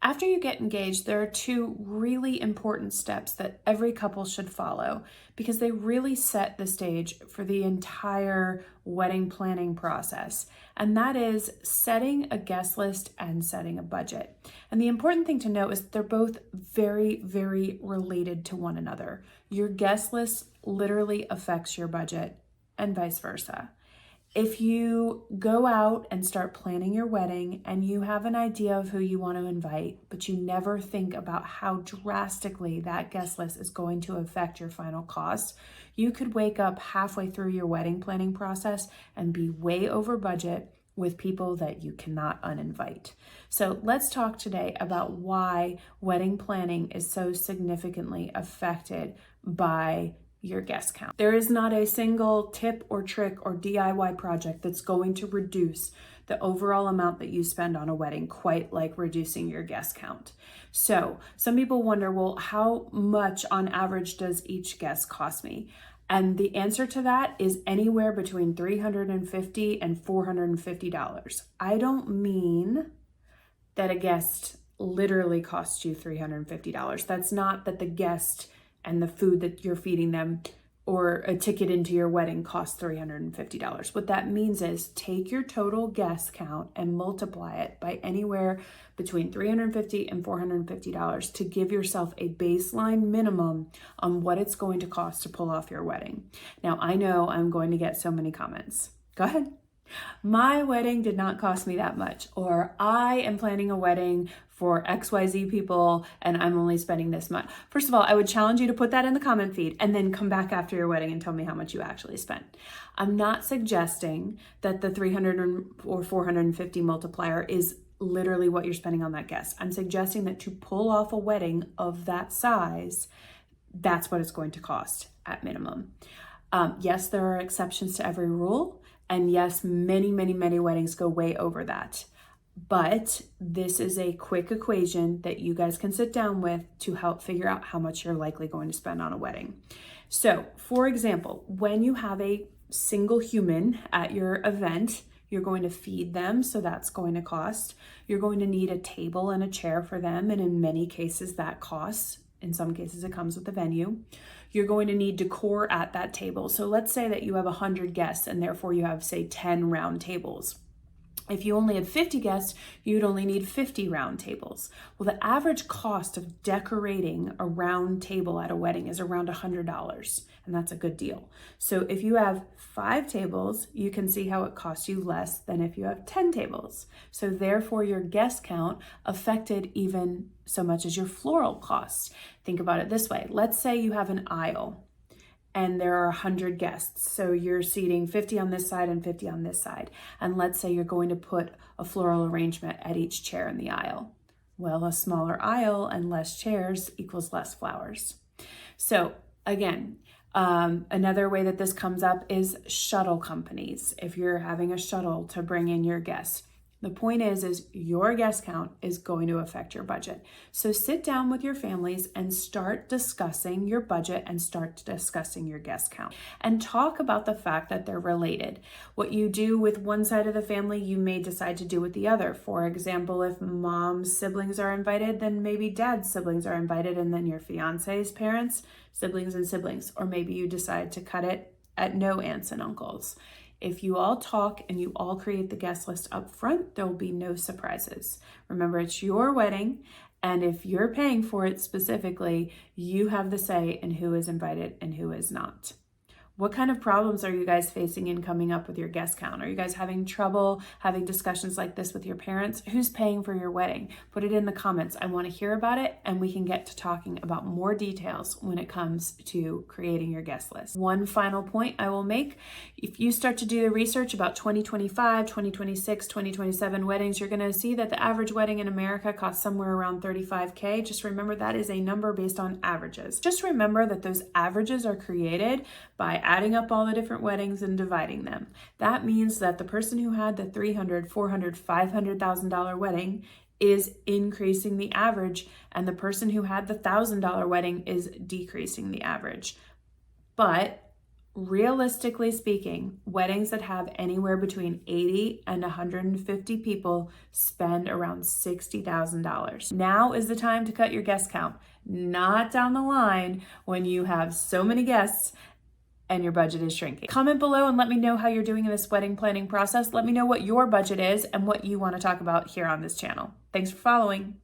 After you get engaged, there are two really important steps that every couple should follow because they really set the stage for the entire wedding planning process. And that is setting a guest list and setting a budget. And the important thing to note is they're both very, very related to one another. Your guest list literally affects your budget and vice versa. If you go out and start planning your wedding and you have an idea of who you want to invite, but you never think about how drastically that guest list is going to affect your final cost, you could wake up halfway through your wedding planning process and be way over budget with people that you cannot uninvite. So let's talk today about why wedding planning is so significantly affected by your guest count. There is not a single tip or trick or DIY project that's going to reduce the overall amount that you spend on a wedding, quite like reducing your guest count. So some people wonder, well, how much on average does each guest cost me? And the answer to that is anywhere between $350 and $450. I don't mean that a guest literally costs you $350. That's not that the guest and the food that you're feeding them or a ticket into your wedding costs $350. What that means is take your total guest count and multiply it by anywhere between $350 and $450 to give yourself a baseline minimum on what it's going to cost to pull off your wedding. Now, I know I'm going to get so many comments. Go ahead. My wedding did not cost me that much, or I am planning a wedding for XYZ people and I'm only spending this much. First of all, I would challenge you to put that in the comment feed and then come back after your wedding and tell me how much you actually spent. I'm not suggesting that the 300 or 450 multiplier is literally what you're spending on that guest. I'm suggesting that to pull off a wedding of that size, that's what it's going to cost at minimum. Yes, there are exceptions to every rule. And yes, many, many, many weddings go way over that. But this is a quick equation that you guys can sit down with to help figure out how much you're likely going to spend on a wedding. So, for example, when you have a single human at your event, you're going to feed them, so that's going to cost. You're going to need a table and a chair for them, and in many cases that costs. In some cases, it comes with the venue. You're going to need decor at that table. So let's say that you have 100 guests and therefore you have, say, 10 round tables. If you only had 50 guests, you'd only need 50 round tables. Well, the average cost of decorating a round table at a wedding is around $100, and that's a good deal. So if you have 5 tables, you can see how it costs you less than if you have 10 tables. So therefore, your guest count affected even so much as your floral costs. Think about it this way. Let's say you have an aisle and there are 100 guests. So you're seating 50 on this side and 50 on this side. And let's say you're going to put a floral arrangement at each chair in the aisle. Well, a smaller aisle and less chairs equals less flowers. So again, another way that this comes up is shuttle companies. If you're having a shuttle to bring in your guests, the point is your guest count is going to affect your budget. So sit down with your families and start discussing your budget and start discussing your guest count and talk about the fact that they're related. What you do with one side of the family, you may decide to do with the other. For example, if mom's siblings are invited, then maybe dad's siblings are invited, and then your fiance's parents, siblings and siblings. Or maybe you decide to cut it at no aunts and uncles. If you all talk and you all create the guest list up front, there will be no surprises. Remember, it's your wedding, and if you're paying for it specifically, you have the say in who is invited and who is not. What kind of problems are you guys facing in coming up with your guest count? Are you guys having trouble having discussions like this with your parents? Who's paying for your wedding? Put it in the comments. I want to hear about it, and we can get to talking about more details when it comes to creating your guest list. One final point I will make. If you start to do the research about 2025, 2026, 2027 weddings, you're going to see that the average wedding in America costs somewhere around $35K. Just remember that is a number based on averages. Just remember that those averages are created by adding up all the different weddings and dividing them. That means that the person who had the $300,000, $400,000, $500,000 wedding is increasing the average, and the person who had the $1,000 wedding is decreasing the average. But Realistically speaking, weddings that have anywhere between 80 and 150 people spend around $60,000. Now is the time to cut your guest count, not down the line when you have so many guests and your budget is shrinking. Comment below and let me know how you're doing in this wedding planning process. Let me know what your budget is and what you want to talk about here on this channel. Thanks for following.